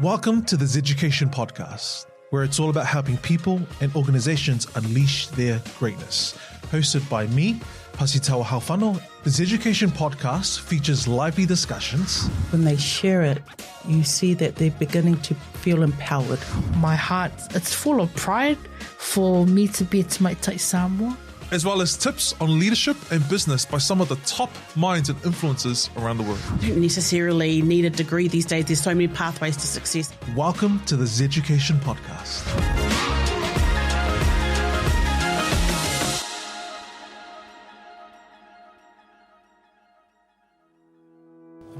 Welcome to the Education Podcast, where it's all about helping people and organizations unleash their greatness. Hosted by me, Pasitawa Halfano, this Education Podcast features lively discussions. When they share it, you see that they're beginning to feel empowered. My heart, it's full of pride for me to be at Maitai Samoa. As well as tips on leadership and business by some of the top minds and influencers around the world. You don't necessarily need a degree these days. There's so many pathways to success. Welcome to the Education Podcast.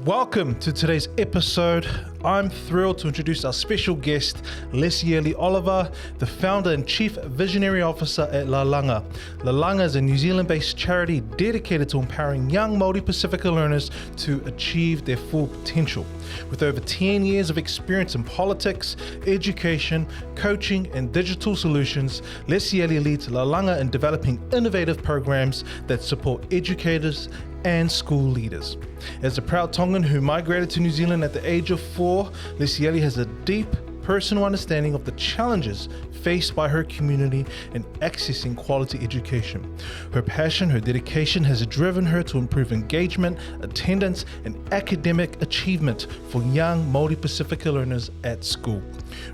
Welcome to today's episode. I'm thrilled to introduce our special guest, Lesieli Oliver, the founder and chief visionary officer at Lālanga. Lālanga is a New Zealand-based charity dedicated to empowering young Māori-Pasifika learners to achieve their full potential. With over 10 years of experience in politics, education, coaching, and digital solutions, Lesieli leads Lālanga in developing innovative programs that support educators and school leaders. As a proud Tongan who migrated to New Zealand at the age of 4, Lesieli has a deep personal understanding of the challenges faced by her community in accessing quality education. Her passion, her dedication has driven her to improve engagement, attendance, and academic achievement for young Māori-Pasifika learners at school.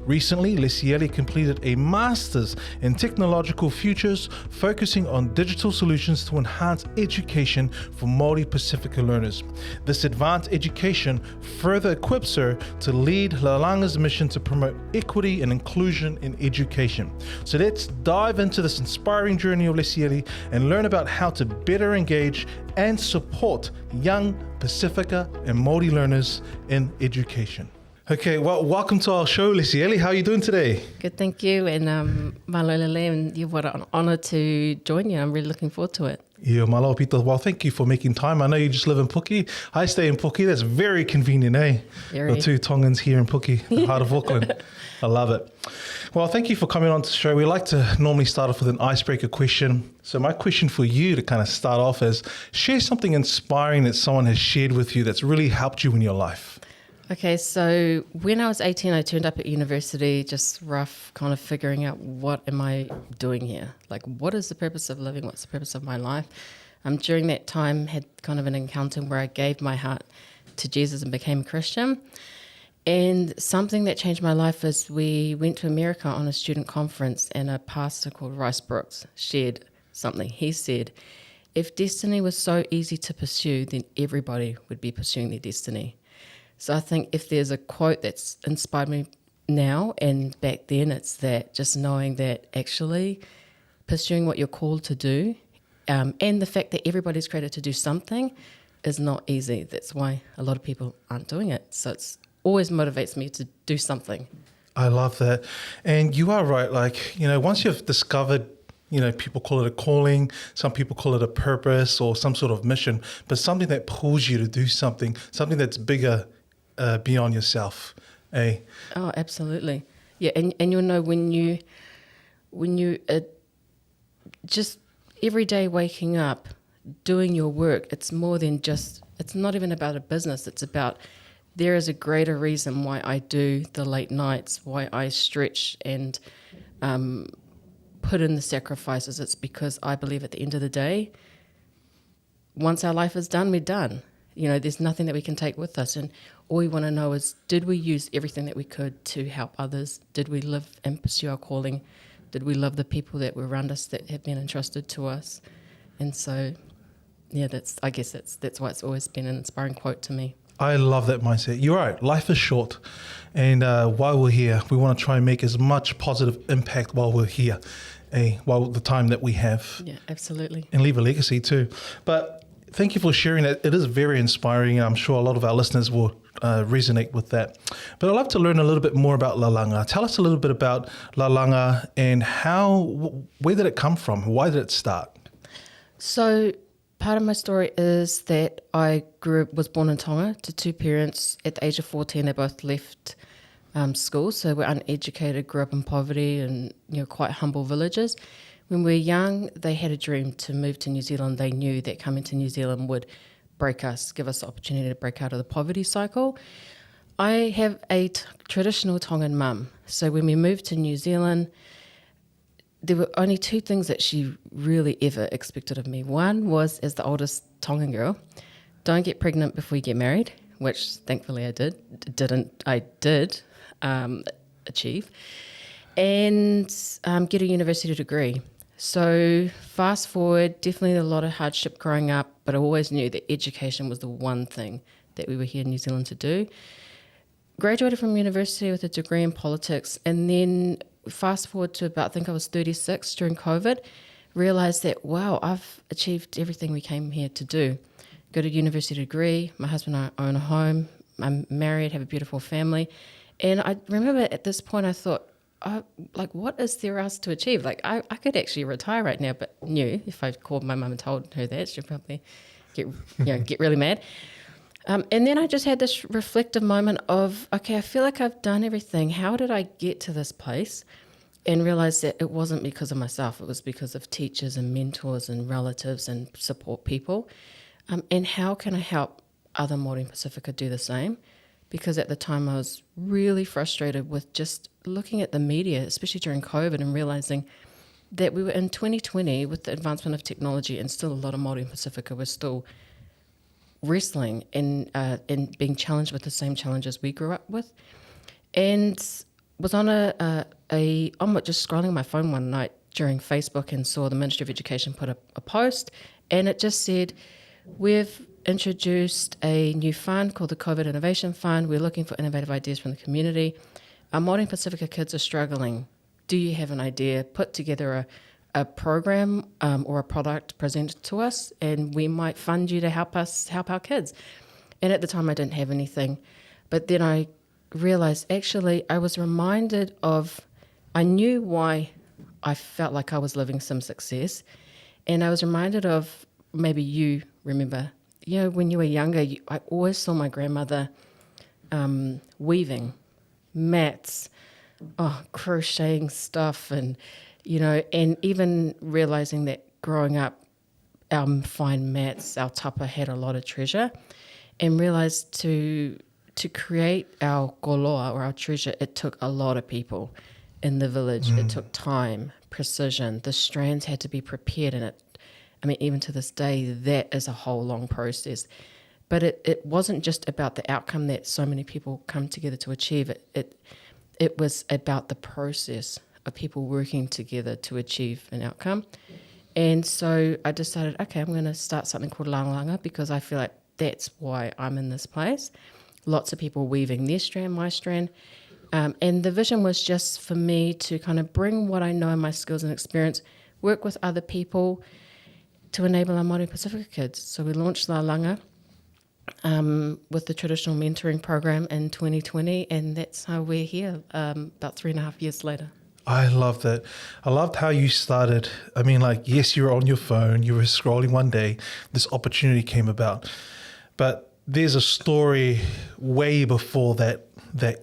Recently, Lesieli completed a Master's in Technological Futures, focusing on digital solutions to enhance education for Māori-Pasifika learners. This advanced education further equips her to lead Lālanga's mission to promote equity and inclusion in education. So let's dive into this inspiring journey of Lesieli and learn about how to better engage and support young Pasifika and Māori learners in education. Okay, well, welcome to our show, Lesieli. How are you doing today? Good, thank you. And malolele, and what an honour to join you. I'm really looking forward to it. Yeah, malo pito. Well, thank you for making time. I know you just live in Puki. I stay in Puki. That's very convenient, eh? Very. The two Tongans here in Puki, the heart of Auckland. I love it. Well, thank you for coming on to the show. We like to normally start off with an icebreaker question. So my question for you to kind of start off is, share something inspiring that someone has shared with you that's really helped you in your life. Okay, so when I was 18, I turned up at university, just rough, kind of figuring out what am I doing here? Like, what is the purpose of living? What's the purpose of my life? During that time, had kind of an encounter where I gave my heart to Jesus and became a Christian. And something that changed my life is we went to America on a student conference, and a pastor called Rice Brooks shared something. He said, if destiny was so easy to pursue, then everybody would be pursuing their destiny. So I think if there's a quote that's inspired me now and back then, it's that just knowing that actually pursuing what you're called to do, and the fact that everybody's created to do something is not easy. That's why a lot of people aren't doing it. So it's always motivates me to do something. I love that. And you are right. Like, you know, once you've discovered, you know, people call it a calling, some people call it a purpose or some sort of mission, but something that pulls you to do something that's bigger beyond yourself, eh? Oh, absolutely. Yeah, and you'll know when you just every day waking up, doing your work, it's more than just, it's not even about a business, it's about there is a greater reason why I do the late nights, why I stretch and put in the sacrifices. It's because I believe at the end of the day, once our life is done, we're done. You know, there's nothing that we can take with us. And all we want to know is, did we use everything that we could to help others? Did we live and pursue our calling? Did we love the people that were around us that have been entrusted to us? And so, yeah, that's why it's always been an inspiring quote to me. I love that mindset. You're right. Life is short. And while we're here, we want to try and make as much positive impact while we're here, while the time that we have. Yeah, absolutely. And leave a legacy too. But thank you for sharing that. It is very inspiring, and I'm sure a lot of our listeners will resonate with that. But I'd love to learn a little bit more about Lālanga. Tell us a little bit about Lālanga and where did it come from? Why did it start? So part of my story is that I was born in Tonga to two parents. At the age of 14, they both left school, so we're uneducated, grew up in poverty and quite humble villages. When we were young, they had a dream to move to New Zealand. They knew that coming to New Zealand would break us, give us the opportunity to break out of the poverty cycle. I have a traditional Tongan mum. So when we moved to New Zealand, there were only two things that she really ever expected of me. One was, as the oldest Tongan girl, don't get pregnant before you get married, which thankfully I did achieve, and get a university degree. So fast forward, definitely a lot of hardship growing up, but I always knew that education was the one thing that we were here in New Zealand to do. Graduated from university with a degree in politics, and then fast forward to about, I think I was 36 during COVID, realised that, wow, I've achieved everything we came here to do. Got a university degree, my husband and I own a home, I'm married, have a beautiful family. And I remember at this point I thought, what is there else to achieve? Like, I could actually retire right now, but knew if I called my mum and told her that, she'd probably get really mad. And then I just had this reflective moment of, okay, I feel like I've done everything. How did I get to this place? And realised that it wasn't because of myself. It was because of teachers and mentors and relatives and support people. And how can I help other Māori-Pasifika do the same? Because at the time I was really frustrated with just looking at the media, especially during COVID, and realising that we were in 2020 with the advancement of technology, and still a lot of Māori-Pasifika were still wrestling and being challenged with the same challenges we grew up with. And was on just scrolling my phone one night during Facebook and saw the Ministry of Education put a post, and it just said, we've introduced a new fund called the COVID Innovation Fund. We're looking for innovative ideas from the community. Our Māori-Pasifika kids are struggling. Do you have an idea? Put together a program or a product presented to us, and we might fund you to help us help our kids. And at the time I didn't have anything. But then I realised, actually, I was reminded of, I knew why I felt like I was living some success. And I was reminded of, maybe you remember, when you were younger, I always saw my grandmother weaving, mats, crocheting stuff, and even realising that growing up, our fine mats, our tapa had a lot of treasure, and realised to create our koloa, or our treasure, it took a lot of people in the village. It took time, precision. The strands had to be prepared, and even to this day, that is a whole long process. But it wasn't just about the outcome that so many people come together to achieve. It was about the process of people working together to achieve an outcome. And so I decided, okay, I'm going to start something called Lālanga, because I feel like that's why I'm in this place. Lots of people weaving their strand, my strand. And the vision was just for me to kind of bring what I know, my skills and experience, work with other people to enable our Māori-Pasifika kids. So we launched Lālanga with the traditional mentoring program in 2020, and that's how we're here about 3.5 years later. I love that. I loved how you started. Yes, you were on your phone, you were scrolling one day, this opportunity came about. But there's a story way before that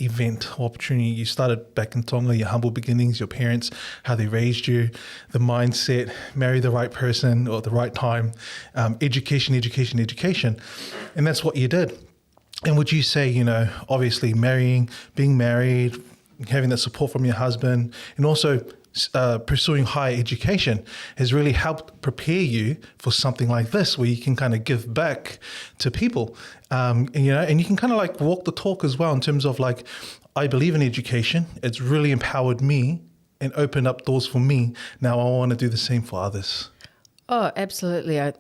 event opportunity. You started back in Tonga, your humble beginnings, your parents, how they raised you, the mindset, marry the right person or at the right time, education. And that's what you did. And would you say, obviously being married, having that support from your husband, and also pursuing higher education has really helped prepare you for something like this, where you can kind of give back to people, and you can kind of walk the talk as well, in terms of I believe in education. It's really empowered me and opened up doors for me. Now I want to do the same for others. Oh, absolutely. I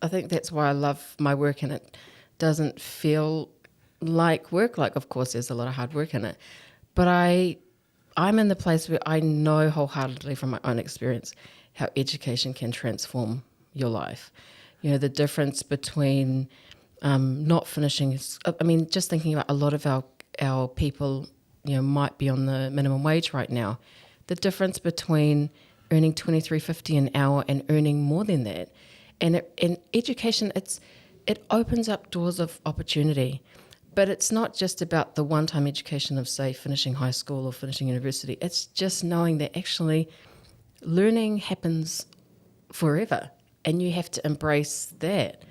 think that's why I love my work, and it doesn't feel like work. Of course, there's a lot of hard work in it, but I'm in the place where I know wholeheartedly from my own experience how education can transform your life. The difference between not finishing, just thinking about a lot of our people, might be on the minimum wage right now. The difference between earning $23.50 an hour and earning more than that. And in education, it opens up doors of opportunity. But it's not just about the one-time education of, say, finishing high school or finishing university. It's just knowing that actually learning happens forever, and you have to embrace that.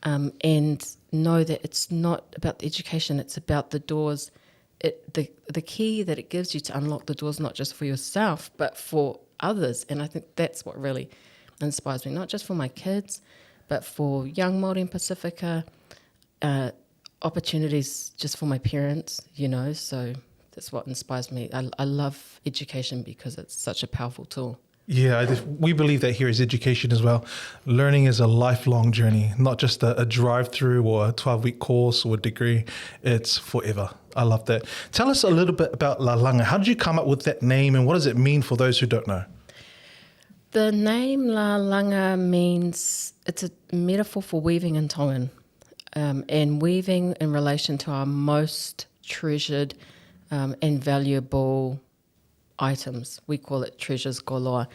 and know that it's not about the education, it's about the doors. The key that it gives you to unlock the doors, not just for yourself, but for others. And I think that's what really inspires me, not just for my kids, but for young Māori-Pasifika, opportunities just for my parents, so that's what inspires me. I love education because it's such a powerful tool. Yeah, we believe that here is education as well. Learning is a lifelong journey, not just a drive-through or a 12-week course or a degree. It's forever. I love that. Tell us a little bit about Lālanga. How did you come up with that name, and what does it mean for those who don't know? The name Lālanga means, it's a metaphor for weaving in Tongan, and weaving in relation to our most treasured and valuable items. We call it treasures goloa.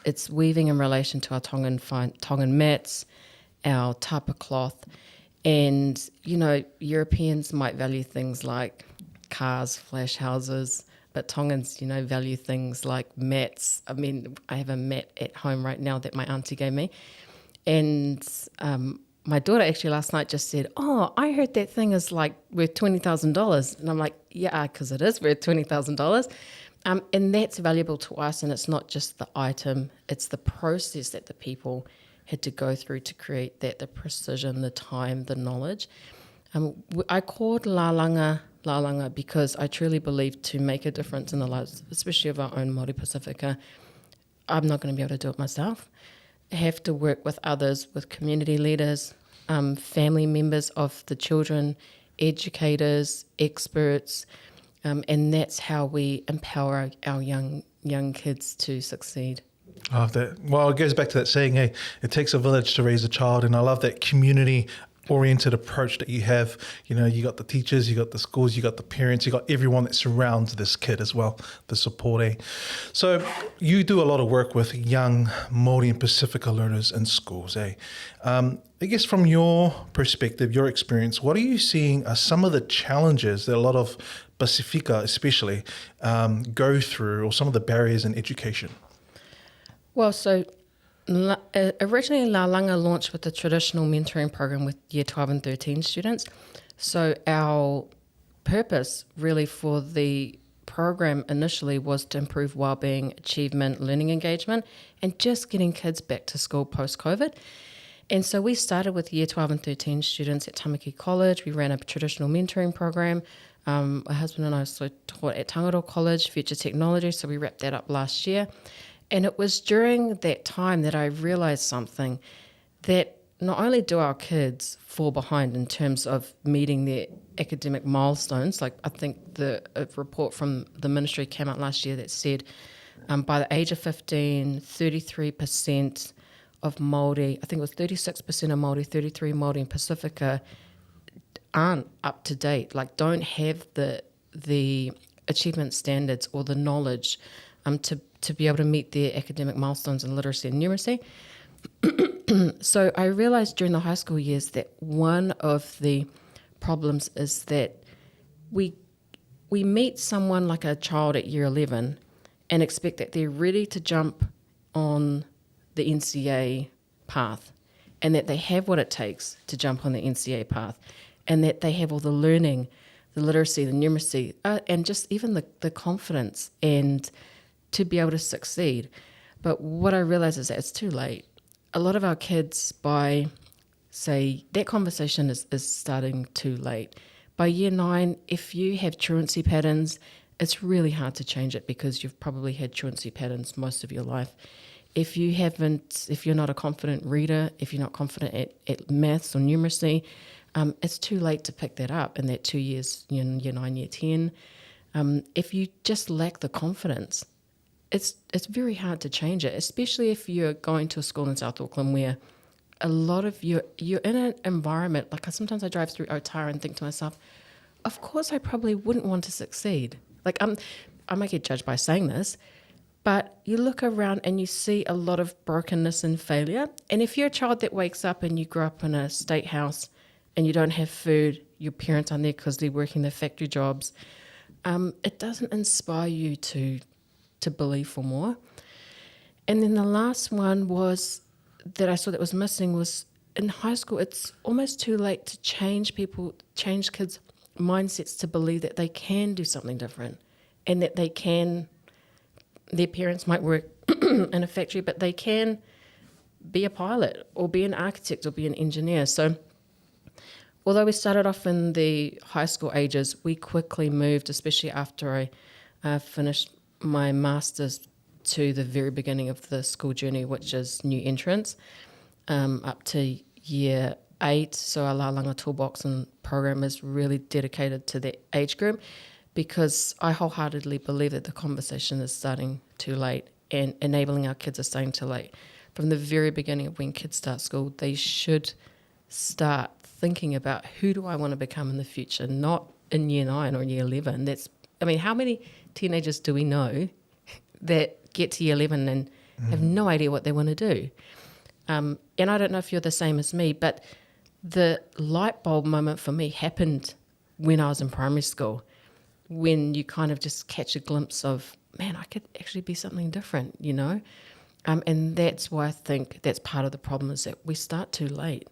It's weaving in relation to our Tongan mats, our tapa cloth, and Europeans might value things like cars, flash houses, but Tongans, value things like mats. I mean, I have a mat at home right now that my auntie gave me, and my daughter actually last night just said, "Oh, I heard that thing is like worth $20,000," and I'm like, "Yeah, because it is worth $20,000." And that's valuable to us, and it's not just the item, it's the process that the people had to go through to create that, the precision, the time, the knowledge. I called Lālanga because I truly believe to make a difference in the lives, especially of our own Māori-Pasifika, I'm not going to be able to do it myself. I have to work with others, with community leaders, family members of the children, educators, experts, and that's how we empower our young kids to succeed. I love that. Well, it goes back to that saying, hey, it takes a village to raise a child. And I love that community-oriented approach that you have. You got the teachers, you got the schools, you got the parents, you got everyone that surrounds this kid as well, the support. So you do a lot of work with young Māori and Pasifika learners in schools. I guess from your perspective, your experience, what are you seeing are some of the challenges that a lot of Pasifika especially go through, or some of the barriers in education? Well, so originally Lālanga launched with the traditional mentoring program with year 12 and 13 students. So our purpose really for the program initially was to improve wellbeing, achievement, learning engagement, and just getting kids back to school post-COVID. And so we started with year 12 and 13 students at Tamaki College. We ran a traditional mentoring program. My husband and I also taught at Tangaroa College, Future Technology, so we wrapped that up last year. And it was during that time that I realised something, that not only do our kids fall behind in terms of meeting their academic milestones, like I think a report from the ministry came out last year that said by the age of 15, 33% of Māori, I think it was 36% of Māori, 33 Māori and Pasifika aren't up to date, like don't have the achievement standards or the knowledge to be able to meet their academic milestones in literacy and numeracy. So I realised during the high school years that one of the problems is that we meet someone like a child at year 11 and expect that they're ready to jump on the NCA path, and that they have what it takes to jump on the NCA path, and that they have all the learning, the literacy, the numeracy, and just even the confidence and to be able to succeed. But what I realize is that it's too late. A lot of our kids, by, say, that conversation is starting too late. By year 9, if you have truancy patterns, it's really hard to change it because you've probably had truancy patterns most of your life. If you're not a confident reader, if you're not confident at maths or numeracy, it's too late to pick that up in that 2 years, year 9, year 10. If you just lack the confidence, it's very hard to change it, especially if you're going to a school in South Auckland where a lot of you're in an environment, like sometimes I drive through Otara and think to myself, of course I probably wouldn't want to succeed. Like I might get judged by saying this, but you look around and you see a lot of brokenness and failure. And if you're a child that wakes up and you grew up in a state house and you don't have food, your parents aren't there because they're working their factory jobs, it doesn't inspire you to believe for more. And then the last one was that I saw that was missing was in high school, it's almost too late to change kids' mindsets to believe that they can do something different and that their parents might work in a factory, but they can be a pilot or be an architect or be an engineer. So although we started off in the high school ages, we quickly moved, especially after I finished my master's, to the very beginning of the school journey, which is new entrants, up to year 8. So our Lālanga toolbox and program is really dedicated to that age group, because I wholeheartedly believe that the conversation is starting too late and enabling our kids are starting too late. From the very beginning of when kids start school, they should start thinking about who do I want to become in the future, not in year 9 or year 11. How many teenagers do we know that get to year 11 and have no idea what they want to do? And I don't know if you're the same as me, but the light bulb moment for me happened when I was in primary school, when you kind of just catch a glimpse of, man, I could actually be something different, you know? And that's why I think that's part of the problem, is that we start too late.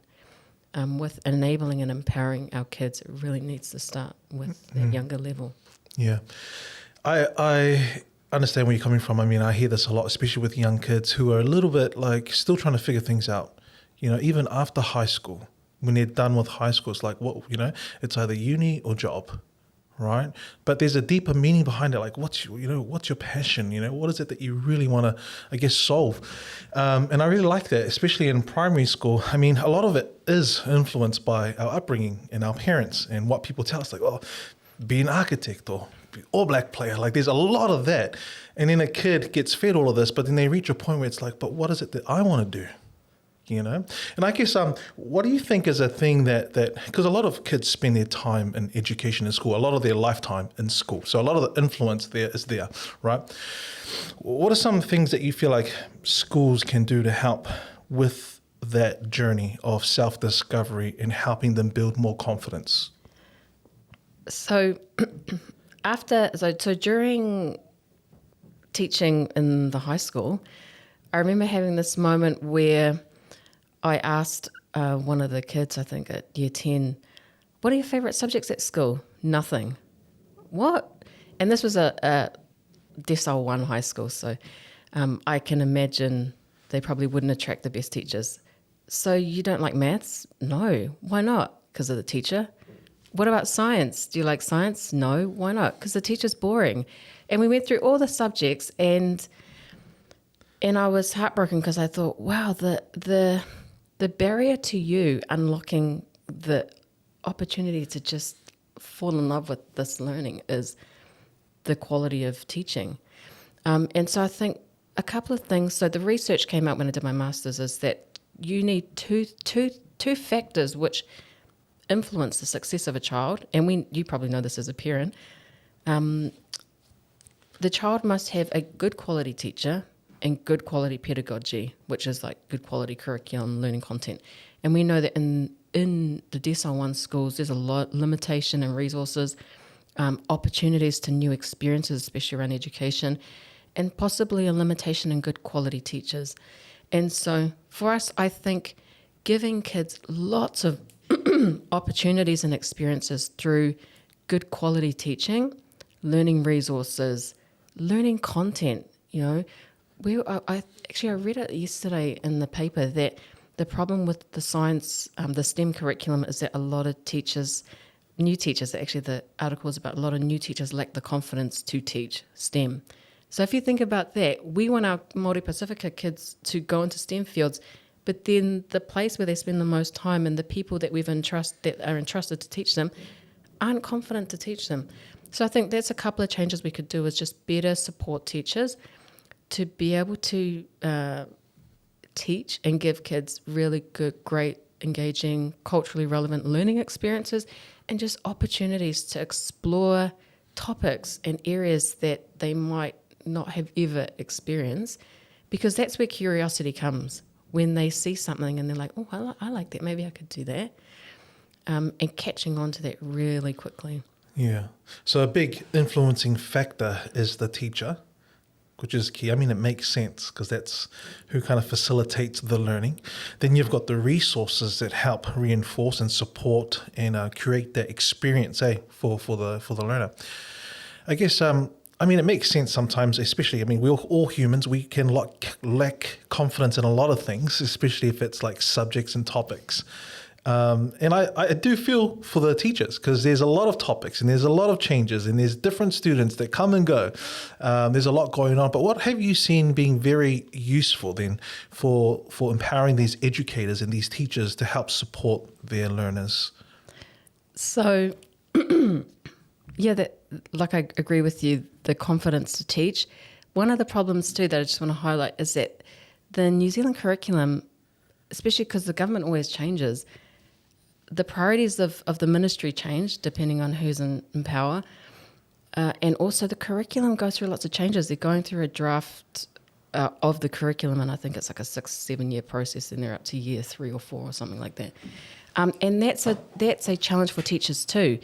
With enabling and empowering our kids, it really needs to start with that younger level. Yeah. I understand where you're coming from. I mean, I hear this a lot, especially with young kids who are a little bit like still trying to figure things out. You know, even after high school, when they're done with high school, it's like, it's either uni or job, right? But there's a deeper meaning behind it. Like, what's your passion? You know, what is it that you really want to, I guess, solve? And I really like that, especially in primary school. I mean, a lot of it is influenced by our upbringing and our parents and what people tell us, like, oh, be an architect or be All Black player. Like, there's a lot of that. And then a kid gets fed all of this, but then they reach a point where it's like, but what is it that I want to do? You know? And I guess, what do you think is a thing that because a lot of kids spend their time in education in school, a lot of their lifetime in school. So a lot of the influence there is there, right? What are some things that you feel like schools can do to help with that journey of self-discovery and helping them build more confidence? So during teaching in the high school, I remember having this moment where I asked one of the kids, I think at year 10, what are your favourite subjects at school? Nothing. What? And this was a Decile 1 high school, so I can imagine they probably wouldn't attract the best teachers. So you don't like maths? No. Why not? Because of the teacher. What about science? Do you like science? No. Why not? Because the teacher's boring. And we went through all the subjects, and I was heartbroken because I thought, wow, the barrier to you unlocking the opportunity to just fall in love with this learning is the quality of teaching. And so I think a couple of things. So the research came out when I did my master's is that you need two factors which influence the success of a child. And you probably know this as a parent. The child must have a good quality teacher and good quality pedagogy, which is like good quality curriculum, learning content. And we know that in the Decile 1 schools, there's a lot limitation in resources, opportunities to new experiences, especially around education, and possibly a limitation in good quality teachers. And so for us, I think giving kids lots of opportunities and experiences through good quality teaching, learning resources, learning content, I read it yesterday in the paper that the problem with the science, the STEM curriculum is that a lot of new teachers, actually the article is about a lot of new teachers lack the confidence to teach STEM. So if you think about that, we want our Māori-Pasifika kids to go into STEM fields, but then the place where they spend the most time and the people that that are entrusted to teach them aren't confident to teach them. So I think that's a couple of changes we could do, is just better support teachers to be able to teach and give kids really good, great, engaging, culturally relevant learning experiences, and just opportunities to explore topics and areas that they might not have ever experienced, because that's where curiosity comes, when they see something and they're like, oh, I like that, maybe I could do that, and catching on to that really quickly. Yeah. So a big influencing factor is the teacher, which is key. I mean, it makes sense because that's who kind of facilitates the learning. Then you've got the resources that help reinforce and support and create that experience, for the learner. I guess, I mean, it makes sense sometimes, especially, I mean, we're all humans. We can lack confidence in a lot of things, especially if it's like subjects and topics. And I do feel for the teachers because there's a lot of topics and there's a lot of changes and there's different students that come and go. There's a lot going on. But what have you seen being very useful then for empowering these educators and these teachers to help support their learners? So, I agree with you, the confidence to teach. One of the problems too that I just want to highlight is that the New Zealand curriculum, especially because the government always changes, the priorities of the ministry change depending on who's in power. And also the curriculum goes through lots of changes. They're going through a draft of the curriculum, and I think it's like a 6-7 year process, and they're up to year 3 or 4 or something like that. And that's a challenge for teachers too,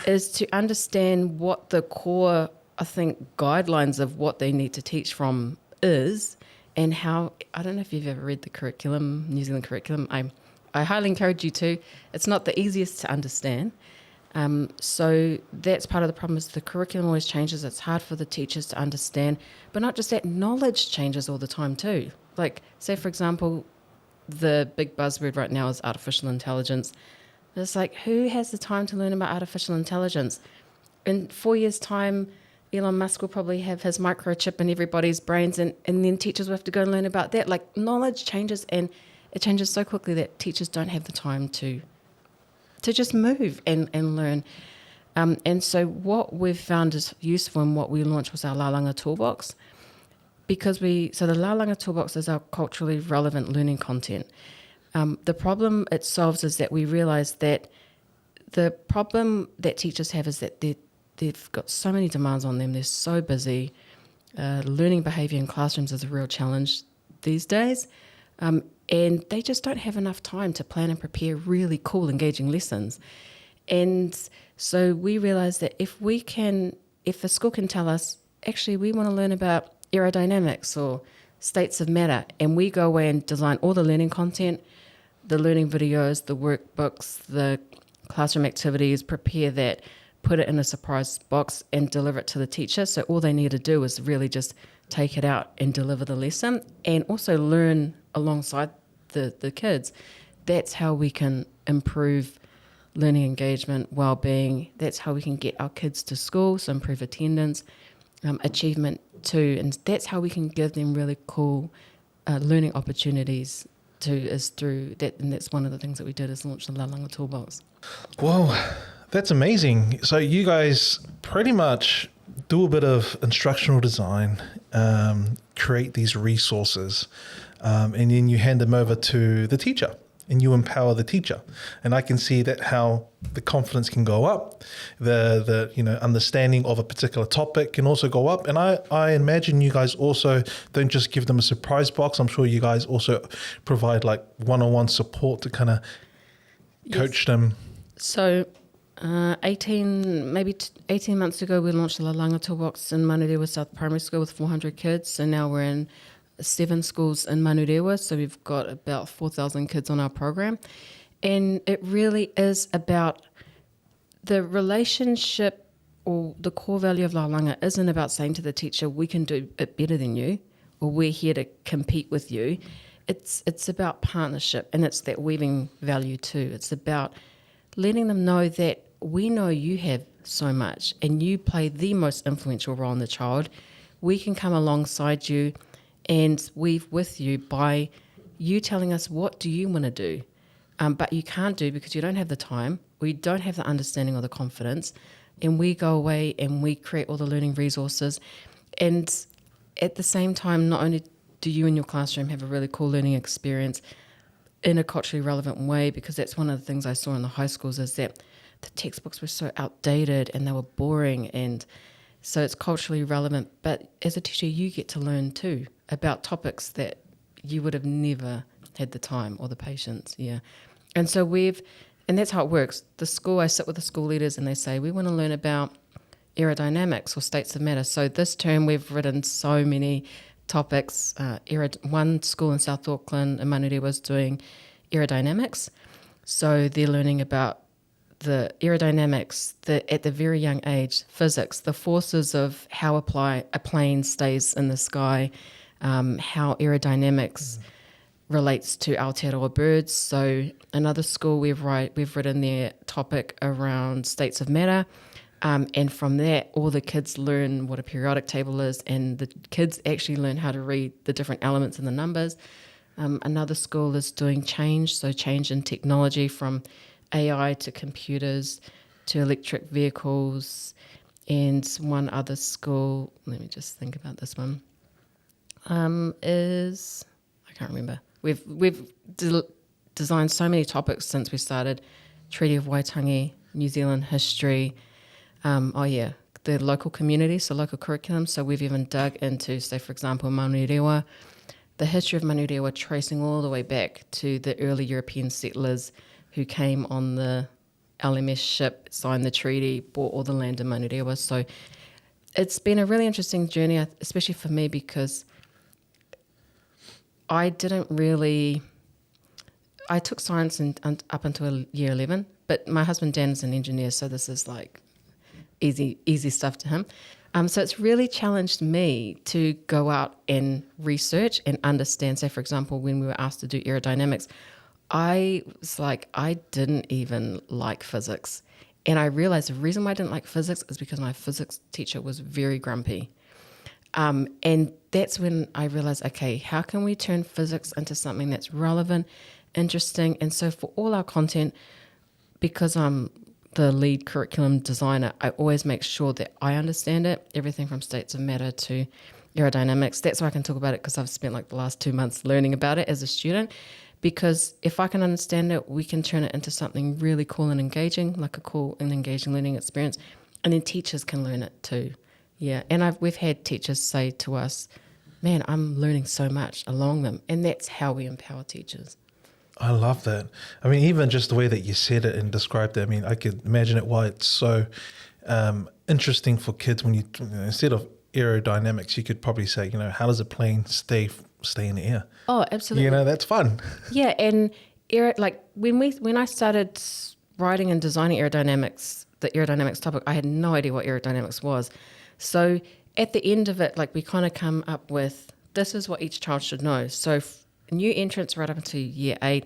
is to understand what the core, I think, guidelines of what they need to teach from is, and how. I don't know if you've ever read the curriculum, New Zealand curriculum. I highly encourage you to. It's not the easiest to understand. So that's part of the problem, is the curriculum always changes. It's hard for the teachers to understand. But not just that, knowledge changes all the time too. Like, say, for example, the big buzzword right now is artificial intelligence. It's like, who has the time to learn about artificial intelligence? In 4 years' time, Elon Musk will probably have his microchip in everybody's brains, and then teachers will have to go and learn about that. Like, knowledge changes, and it changes so quickly that teachers don't have the time to just move and learn. And so what we've found is useful, and what we launched was our Lālanga toolbox. So the Lālanga toolbox is our culturally relevant learning content. The problem it solves is that we realise that the problem that teachers have is that they've got so many demands on them. They're so busy. Learning behaviour in classrooms is a real challenge these days. And they just don't have enough time to plan and prepare really cool, engaging lessons. And so we realised that if a school can tell us, actually, we want to learn about aerodynamics or states of matter, and we go away and design all the learning content, the learning videos, the workbooks, the classroom activities, prepare that, put it in a surprise box and deliver it to the teacher. So all they need to do is really just take it out and deliver the lesson, and also learn alongside the kids. That's how we can improve learning engagement, well-being. That's how we can get our kids to school, so improve attendance, achievement too. And that's how we can give them really cool learning opportunities too, is through that. And that's one of the things that we did, is launch the Lālanga toolbox. Well, that's amazing. So you guys pretty much do a bit of instructional design, create these resources, and then you hand them over to the teacher and you empower the teacher. And I can see that how the confidence can go up, the understanding of a particular topic can also go up. And I imagine you guys also don't just give them a surprise box. I'm sure you guys also provide like one-on-one support to kind of coach them. So 18 months ago, we launched the Lālanga toolbox in Manurewa South Primary School with 400 kids. So now we're in 7 schools in Manurewa. So we've got about 4,000 kids on our program. And it really is about the relationship, or the core value of Lālanga isn't about saying to the teacher, we can do it better than you, or we're here to compete with you. It's about partnership, and it's that weaving value too. It's about letting them know that we know you have so much and you play the most influential role in the child. We can come alongside you and weave with you by you telling us, what do you want to do? But you can't do because you don't have the time, or you don't have the understanding or the confidence. And we go away and we create all the learning resources. And at the same time, not only do you in your classroom have a really cool learning experience in a culturally relevant way, because that's one of the things I saw in the high schools, is that the textbooks were so outdated and they were boring, and so it's culturally relevant. But as a teacher, you get to learn too about topics that you would have never had the time or the patience. And so and that's how it works. The school, I sit with the school leaders and they say, we want to learn about aerodynamics or states of matter. So this term we've written so many topics. One school in South Auckland in Manurewa was doing aerodynamics. So they're learning about the aerodynamics, at the very young age, physics, the forces of how a plane stays in the sky, how aerodynamics relates to Aotearoa birds. So another school we've written their topic around states of matter, and from that all the kids learn what a periodic table is, and the kids actually learn how to read the different elements and the numbers. Another school is doing change, so change in technology from AI to computers to electric vehicles. And one other school, let me just think about this one, is, I can't remember. We've designed so many topics since we started. Treaty of Waitangi, New Zealand history, the local community, so local curriculum. So we've even dug into, say, for example, Māori-Rewa, the history of Māori-Rewa tracing all the way back to the early European settlers who came on the LMS ship, signed the treaty, bought all the land in Māori-Rewa. So it's been a really interesting journey, especially for me, because I took science up until year 11, but my husband Dan is an engineer, so this is like easy stuff to him. So it's really challenged me to go out and research and understand. Say, for example, when we were asked to do aerodynamics, I was like, I didn't even like physics. And I realized the reason why I didn't like physics is because my physics teacher was very grumpy. And that's when I realized, okay, how can we turn physics into something that's relevant, interesting? And so for all our content, because I'm the lead curriculum designer, I always make sure that I understand it, everything from states of matter to aerodynamics. That's why I can talk about it, because I've spent like the last 2 months learning about it as a student. Because if I can understand it, we can turn it into something really cool and engaging, like a cool and engaging learning experience. And then teachers can learn it too. Yeah, and we've had teachers say to us, man, I'm learning so much along them. And that's how we empower teachers. I love that. I mean, even just the way that you said it and described it, I mean, I could imagine it why it's so interesting for kids when you instead of aerodynamics, you could probably say, how does a plane stay in the air? Oh, absolutely. That's fun. Yeah, and when I started writing and designing aerodynamics, the aerodynamics topic, I had no idea what aerodynamics was. So at the end of it, we kind of come up with, this is what each child should know. So new entrants right up until year 8,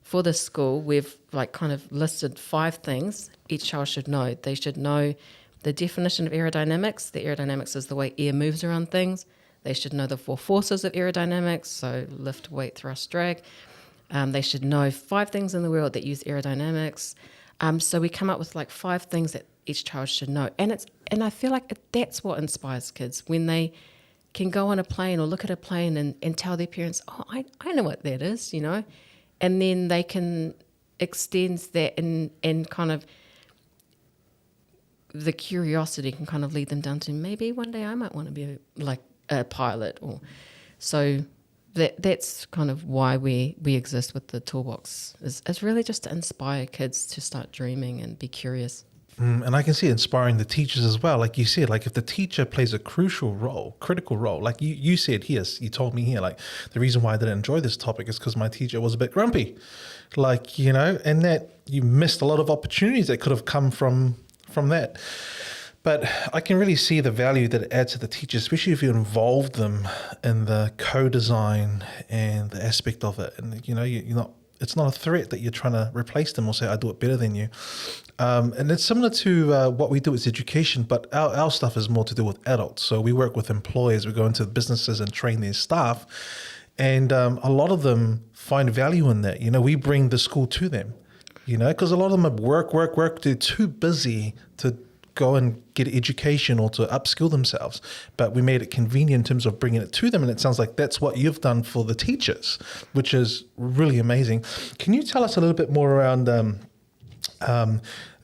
for this school, we've kind of listed 5 things each child should know. They should know the definition of aerodynamics. The aerodynamics is the way air moves around things. They should know the 4 forces of aerodynamics, so lift, weight, thrust, drag. They should know 5 things in the world that use aerodynamics. So we come up with 5 things that each child should know. And I feel like that's what inspires kids, when they can go on a plane or look at a plane and tell their parents, oh, I know what that is, And then they can extend that and kind of the curiosity can kind of lead them down to, maybe one day I might want to be a pilot. Or so that's kind of why we exist with the toolbox, is really just to inspire kids to start dreaming and be curious. And I can see it inspiring the teachers as well. Like you said, if the teacher plays a critical role, like you said here, you told me here, the reason why I didn't enjoy this topic is because my teacher was a bit grumpy, and that you missed a lot of opportunities that could have come from that. But I can really see the value that it adds to the teachers, especially if you involve them in the co-design and the aspect of it. And, it's not a threat that you're trying to replace them or say, I do it better than you. And it's similar to what we do as education, but our stuff is more to do with adults. So we work with employers, we go into businesses and train their staff. And a lot of them find value in that. We bring the school to them, because a lot of them are work. They're too busy to go and get education or to upskill themselves. But we made it convenient in terms of bringing it to them. And it sounds like that's what you've done for the teachers, which is really amazing. Can you tell us a little bit more around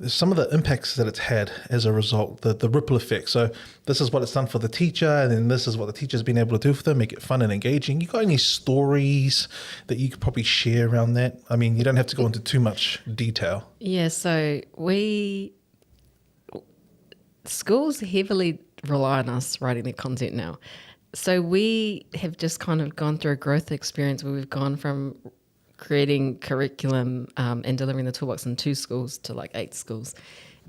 some of the impacts that it's had as a result, the ripple effect? So this is what it's done for the teacher, and then this is what the teacher's been able to do for them, make it fun and engaging. You got any stories that you could probably share around that? I mean, you don't have to go into too much detail. Yeah, so schools heavily rely on us writing their content now. So we have just kind of gone through a growth experience where we've gone from creating curriculum and delivering the toolbox in 2 schools to like 8 schools.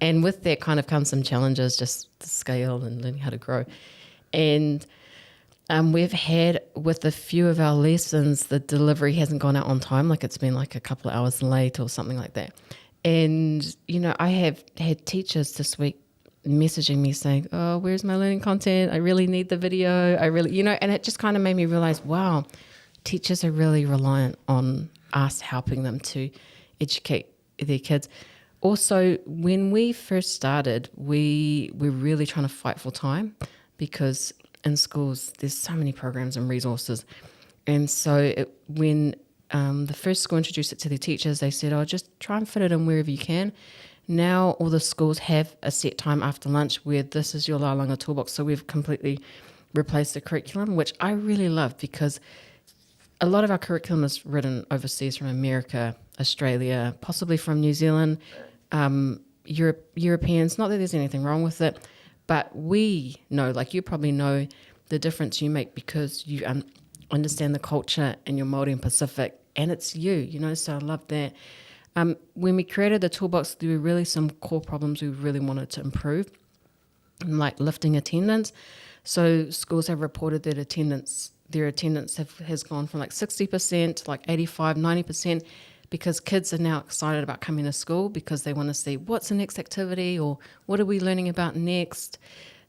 And with that kind of come some challenges, just the scale and learning how to grow. And we've had, with a few of our lessons, the delivery hasn't gone out on time, like it's been like a couple of hours late or something like that. And, I have had teachers this week messaging me saying, oh, where's my learning content? I really need the video. And it just kind of made me realize, wow, teachers are really reliant on us helping them to educate their kids. Also, when we first started, we were really trying to fight for time because in schools there's so many programs and resources. And so when the first school introduced it to their teachers, they said, oh, just try and fit it in wherever you can. Now all the schools have a set time after lunch where this is your Lālanga toolbox. So we've completely replaced the curriculum, which I really love because a lot of our curriculum is written overseas from America, Australia, possibly from New Zealand, Europeans. Not that there's anything wrong with it, but we know, like you probably know, the difference you make because you understand the culture and you're Māori and Pacific, and it's you, so I love that. When we created the toolbox, there were really some core problems we really wanted to improve, like lifting attendance. So schools have reported that their attendance has gone from like 60% to like 85, 90%, because kids are now excited about coming to school because they want to see what's the next activity or what are we learning about next.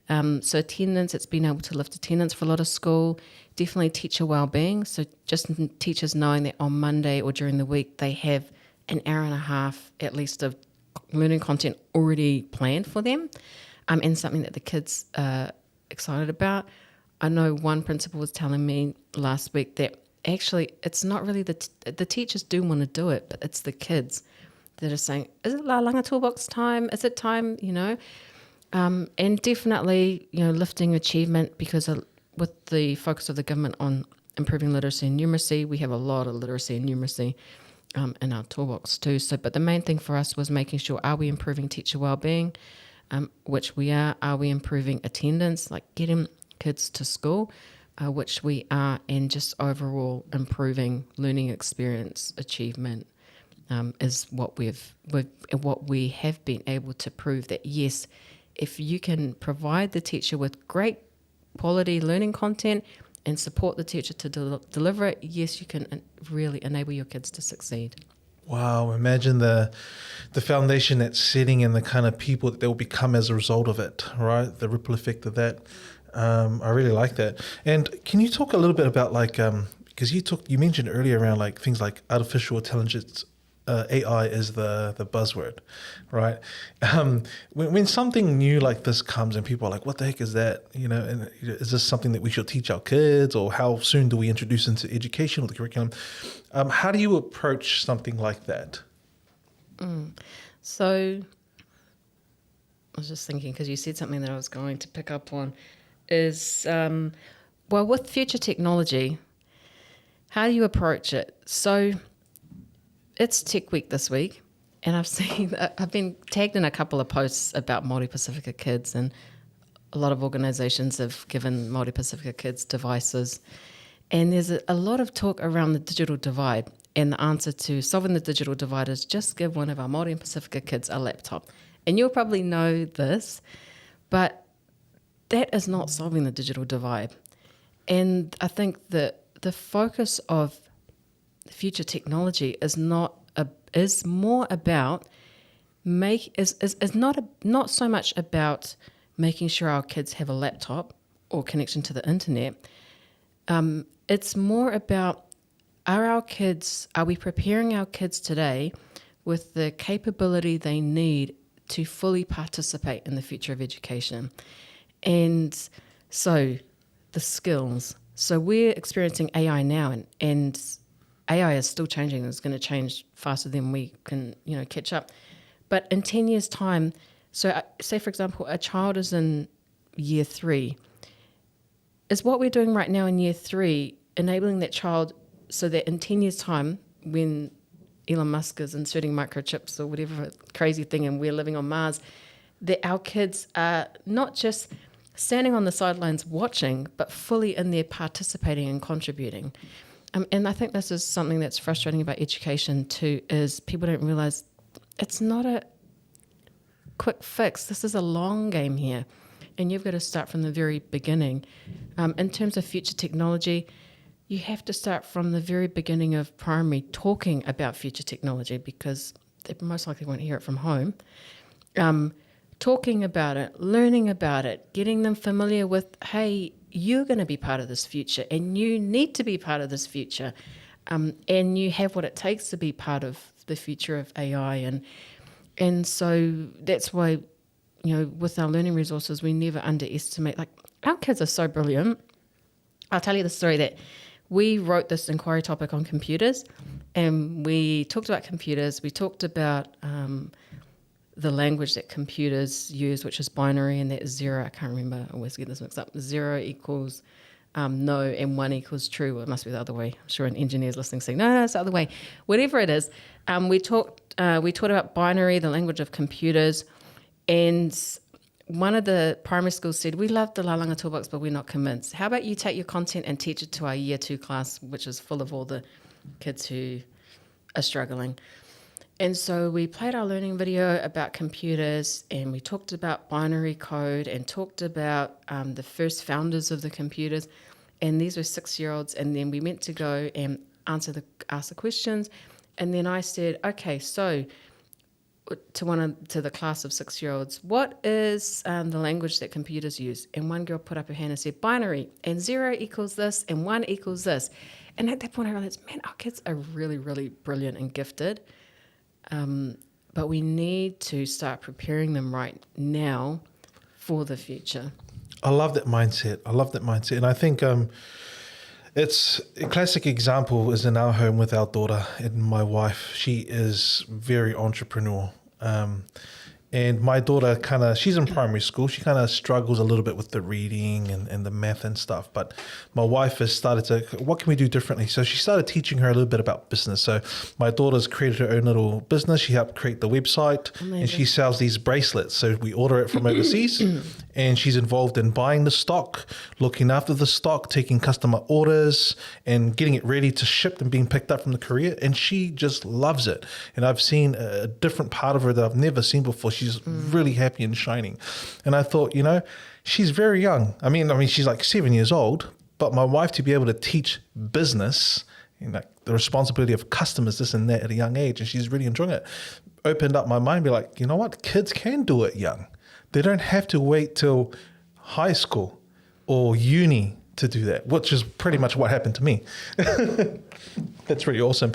So attendance, it's been able to lift attendance for a lot of school. Definitely teacher wellbeing. So just teachers knowing that on Monday or during the week they have an hour and a half at least of learning content already planned for them, and something that the kids are excited about. I know one principal was telling me last week that actually it's not really the teachers do want to do it, but it's the kids that are saying, is it Lālanga toolbox time? Is it time, and definitely, lifting achievement because with the focus of the government on improving literacy and numeracy, we have a lot of literacy and numeracy in our toolbox too. So, but the main thing for us was making sure, are we improving teacher wellbeing, which we are we improving attendance, like getting kids to school, which we are, and just overall improving learning experience achievement is what we have been able to prove that yes, if you can provide the teacher with great quality learning content and support the teacher to deliver it, yes, you can really enable your kids to succeed. Wow, imagine the foundation that's setting and the kind of people that they will become as a result of it, right? The ripple effect of that. I really like that. And can you talk a little bit about because you mentioned earlier around like things like artificial intelligence, AI is the buzzword, right? When something new like this comes and people are like, what the heck is that? And is this something that we should teach our kids, or how soon do we introduce into education or the curriculum? How do you approach something like that? So I was just thinking, because you said something that I was going to pick up on, is, with future technology, how do you approach it? So it's Tech Week this week, and I've been tagged in a couple of posts about Māori-Pasifika kids, and a lot of organisations have given Māori-Pasifika kids devices. And there's a lot of talk around the digital divide, and the answer to solving the digital divide is just give one of our Māori and Pasifika kids a laptop. And you'll probably know this, but that is not solving the digital divide. And I think that the focus of future technology is not so much about making sure our kids have a laptop or connection to the internet. It's more about, are we preparing our kids today with the capability they need to fully participate in the future of education? And so the skills. So we're experiencing AI now, and AI is still changing. It's going to change faster than we can, catch up. But in 10 years' time, so say, for example, a child is in year 3. Is what we're doing right now in year 3 enabling that child so that in 10 years' time, when Elon Musk is inserting microchips or whatever crazy thing and we're living on Mars, that our kids are not just standing on the sidelines watching, but fully in there participating and contributing. And I think this is something that's frustrating about education too, is people don't realise it's not a quick fix. This is a long game here, and you've got to start from the very beginning. In terms of future technology, you have to start from the very beginning of primary talking about future technology, because they most likely won't hear it from home. Talking about it, learning about it, getting them familiar with, hey, you're going to be part of this future and you need to be part of this future, and you have what it takes to be part of the future of AI. And so that's why, with our learning resources, we never underestimate, like, our kids are so brilliant. I'll tell you the story that we wrote this inquiry topic on computers, and we talked about computers. We talked about the language that computers use, which is binary, and that is 0. I can't remember. I always get this mixed up. 0 equals no, and 1 equals true. Well, it must be the other way. I'm sure an engineer's listening saying, no, it's the other way. Whatever it is, we talked about binary, the language of computers, and one of the primary schools said, we love the Lālanga toolbox, but we're not convinced. How about you take your content and teach it to our year 2 class, which is full of all the kids who are struggling. And so we played our learning video about computers, and we talked about binary code and talked about the first founders of the computers. And these were 6-year-olds. And then we went to go and ask the questions. And then I said, okay, so to the class of 6-year-olds, what is the language that computers use? And one girl put up her hand and said, binary, and 0 equals this, and 1 equals this. And at that point I realized, man, our kids are really, really brilliant and gifted. But we need to start preparing them right now for the future. I love that mindset. And I think it's a classic example is in our home with our daughter and my wife. She is very entrepreneurial. And my daughter she's in primary school. She kind of struggles a little bit with the reading and the math and stuff. But my wife has started to, what can we do differently? So she started teaching her a little bit about business. So my daughter's created her own little business. She helped create the website. Amazing. And she sells these bracelets. So we order it from overseas, and she's involved in buying the stock, looking after the stock, taking customer orders and getting it ready to ship and being picked up from the courier. And she just loves it. And I've seen a different part of her that I've never seen before. She's really happy and shining. And I thought, she's very young. I mean, she's like 7 years old, but my wife to be able to teach business and like the responsibility of customers, this and that at a young age, and she's really enjoying it, opened up my mind, be like, you know what? Kids can do it young. They don't have to wait till high school or uni to do that, which is pretty much what happened to me. That's really awesome.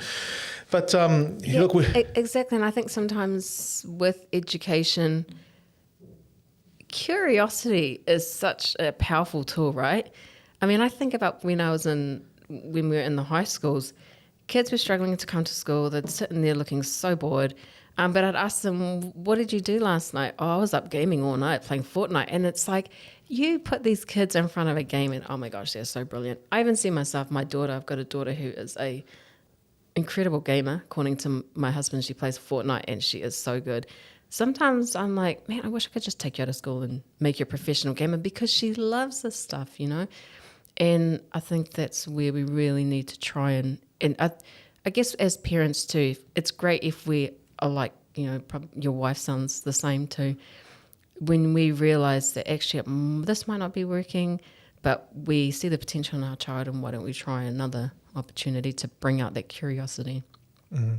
But look, exactly. And I think sometimes with education, curiosity is such a powerful tool, right? I mean, I think about when we were in the high schools, kids were struggling to come to school. They'd sit in there looking so bored. But I'd ask them, what did you do last night? Oh, I was up gaming all night playing Fortnite. And it's like, you put these kids in front of a game and, oh my gosh, they're so brilliant. I even see myself, my daughter, I've got a daughter who is a incredible gamer. According to my husband, she plays Fortnite and she is so good. Sometimes I'm like, man, I wish I could just take you out of school and make you a professional gamer, because she loves this stuff, And I think that's where we really need to try and I guess as parents too, it's great if we are like, your wife sounds the same too. When we realize that actually this might not be working, but we see the potential in our child, and why don't we try another opportunity to bring out that curiosity? Mm.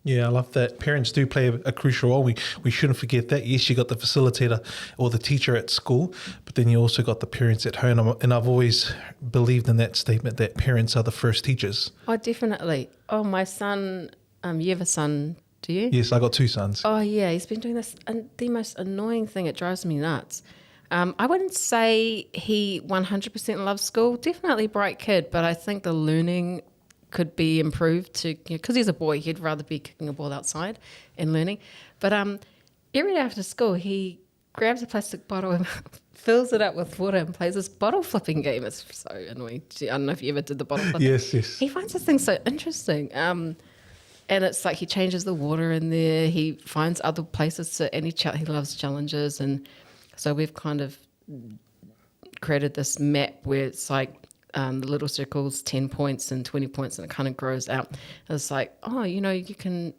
Yeah, I love that. Parents do play a crucial role. We shouldn't forget that. Yes, you got the facilitator or the teacher at school, but then you also got the parents at home. And I've always believed in that statement that parents are the first teachers. Oh, definitely. Oh, my son, you have a son, do you? Yes, I got 2 sons. Oh, yeah, he's been doing this, and the most annoying thing, it drives me nuts. I wouldn't say he 100% loves school. Definitely bright kid, but I think the learning could be improved because he's a boy, he'd rather be kicking a ball outside and learning. But every day after school, he grabs a plastic bottle and fills it up with water and plays this bottle flipping game. It's so annoying. I don't know if you ever did the bottle flipping. Yes. He finds this thing so interesting. And it's like he changes the water in there. He finds other places to, and he loves challenges. And so we've kind of created this map where it's like the little circles, 10 points and 20 points, and it kind of grows out. And it's like, oh, you know, you can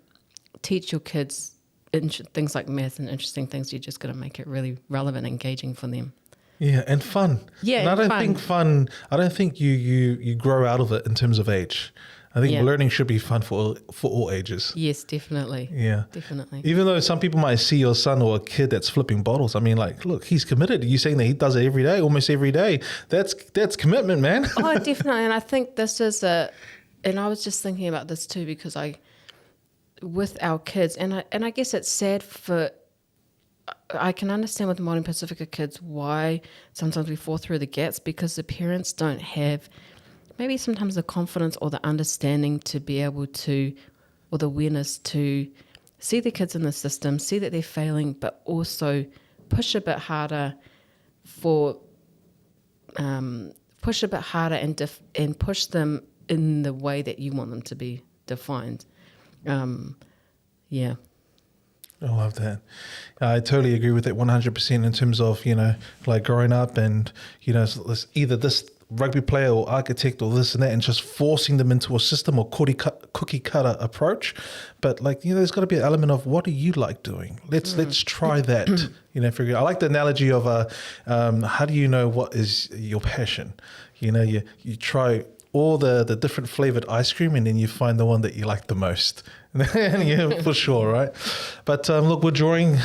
teach your kids things like math and interesting things. You're just going to make it really relevant, engaging for them. Yeah, and fun. Yeah, and I don't think you grow out of it in terms of age. I think learning should be fun for all ages. Yes, definitely. Yeah. Definitely. Even though some people might see your son or a kid that's flipping bottles, I mean, like, look, he's committed. You're saying that he does it every day, almost every day. That's commitment, man. Oh, definitely. And I think this is and I was just thinking about this too, because with our kids, and I guess it's sad I can understand with the Māori-Pasifika kids why sometimes we fall through the gaps, because the parents don't have maybe sometimes the confidence or the understanding to be able to, or the awareness to see the kids in the system, see that they're failing, but also push a bit harder and push them in the way that you want them to be defined. Yeah. I love that. I totally agree with it 100% in terms of, you know, like growing up and, you know, it's either this rugby player or architect or this and that, and just forcing them into a system or cookie cutter approach. But like, you know, there's got to be an element of, what do you like doing? Let's try that. You know, figure. I like the analogy of how do you know what is your passion? You know, you try all the different flavored ice cream, and then you find the one that you like the most. Yeah, for sure, right? But look, we're drawing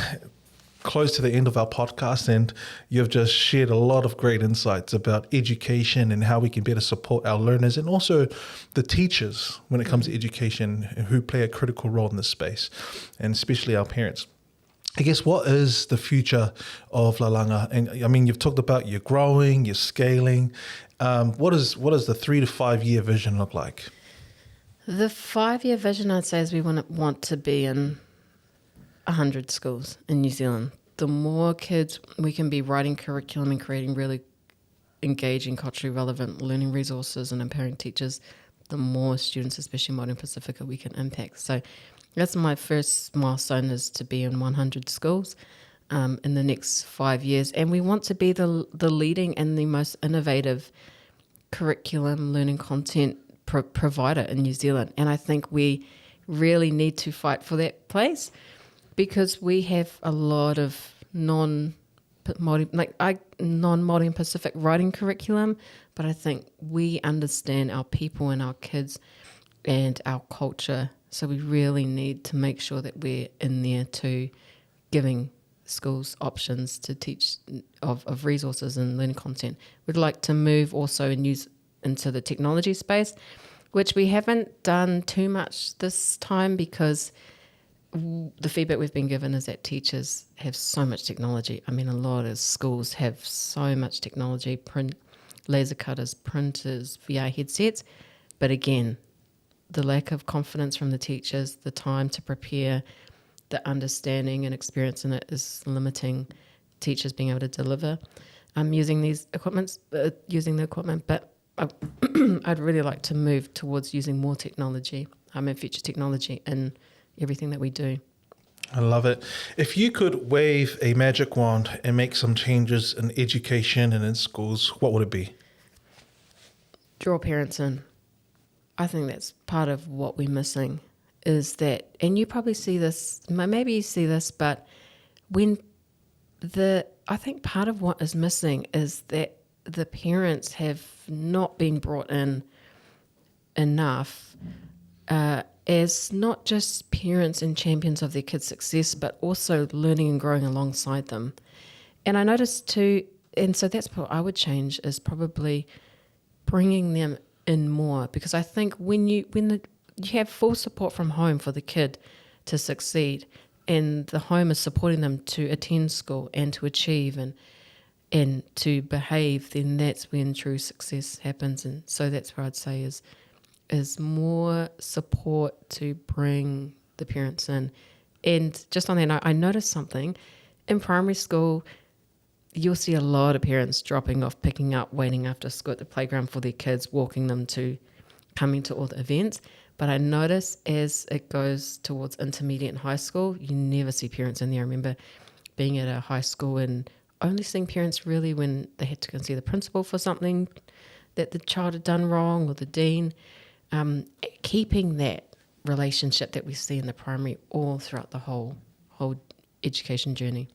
close to the end of our podcast, and you've just shared a lot of great insights about education and how we can better support our learners, and also the teachers when it comes to education, who play a critical role in this space, and especially our parents. I guess, what is the future of Lālanga? And I mean, you've talked about you're growing, you're scaling. What does the 3 to 5 year vision look like? The 5-year vision, I'd say, is we want to be in 100 schools in New Zealand. The more kids we can be writing curriculum and creating really engaging, culturally relevant learning resources and empowering teachers, the more students, especially Māori-Pasifika, we can impact. So that's my first milestone, is to be in 100 schools in the next 5 years. And we want to be the leading and the most innovative curriculum learning content provider in New Zealand. And I think we really need to fight for that place, because we have a lot of non-Māori and Pacific writing curriculum, but I think we understand our people and our kids and our culture, so we really need to make sure that we're in there too, giving schools options to teach of resources and learning content. We'd like to move also and use into the technology space, which we haven't done too much this time, because the feedback we've been given is that teachers have so much technology. I mean, a lot of schools have so much technology, laser cutters, printers, VR headsets. But again, the lack of confidence from the teachers, the time to prepare, the understanding and experience in it is limiting teachers being able to deliver using the equipment. But I'd really like to move towards using more technology and future technology in everything that we do. I love it. If you could wave a magic wand and make some changes in education and in schools, what would it be? Draw parents in. I think that's part of what we're missing, is that, and you probably see this, maybe you see this, but I think part of what is missing is that the parents have not been brought in enough as not just parents and champions of their kids' success, but also learning and growing alongside them. And I noticed too, and so that's what I would change, is probably bringing them in more, because I think when you have full support from home for the kid to succeed, and the home is supporting them to attend school and to achieve and to behave, then that's when true success happens. And so that's what I'd say is more support to bring the parents in. And just on that note, I noticed something. In primary school, you'll see a lot of parents dropping off, picking up, waiting after school at the playground for their kids, walking them to, coming to all the events. But I notice as it goes towards intermediate and high school, you never see parents in there. I remember being at a high school and only seeing parents really when they had to go and see the principal for something that the child had done wrong or the dean. Keeping that relationship that we see in the primary all throughout the whole education journey.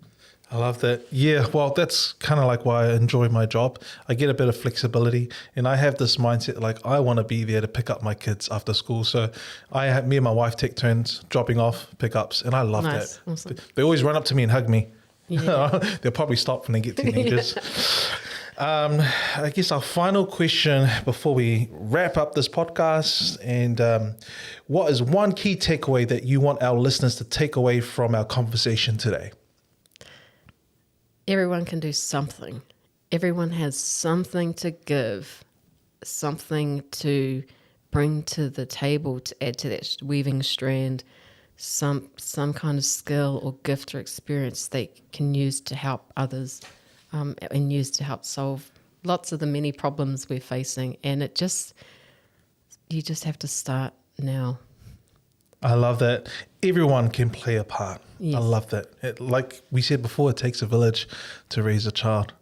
I love that. Yeah, well, that's kind of like why I enjoy my job. I get a bit of flexibility, and I have this mindset like I want to be there to pick up my kids after school. So me and my wife take turns dropping off pickups, and I love Nice. that. Awesome. They always run up to me and hug me. Yeah. They'll probably stop when they get teenagers. I guess our final question before we wrap up this podcast, and what is one key takeaway that you want our listeners to take away from our conversation today? Everyone can do something. Everyone has something to give, something to bring to the table to add to that weaving strand, some kind of skill or gift or experience they can use to help others and use to help solve lots of the many problems we're facing. And you just have to start now. I love that. Everyone can play a part. Yes. I love that. Like we said before, it takes a village to raise a child.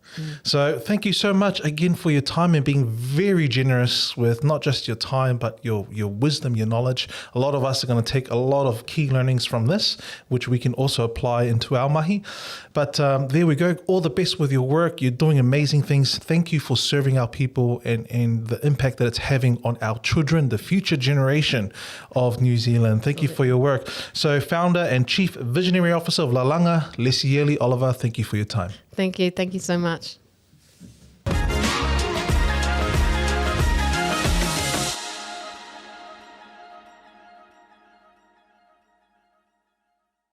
So thank you so much again for your time and being very generous with not just your time, but your wisdom, your knowledge. A lot of us are going to take a lot of key learnings from this, which we can also apply into our mahi. But there we go. All the best with your work. You're doing amazing things. Thank you for serving our people and the impact that it's having on our children, the future generation of New Zealand. Thank you for your work. So founder and chief visionary officer of Lālanga, Lesieli Oliver, thank you for your time. Thank you. Thank you so much.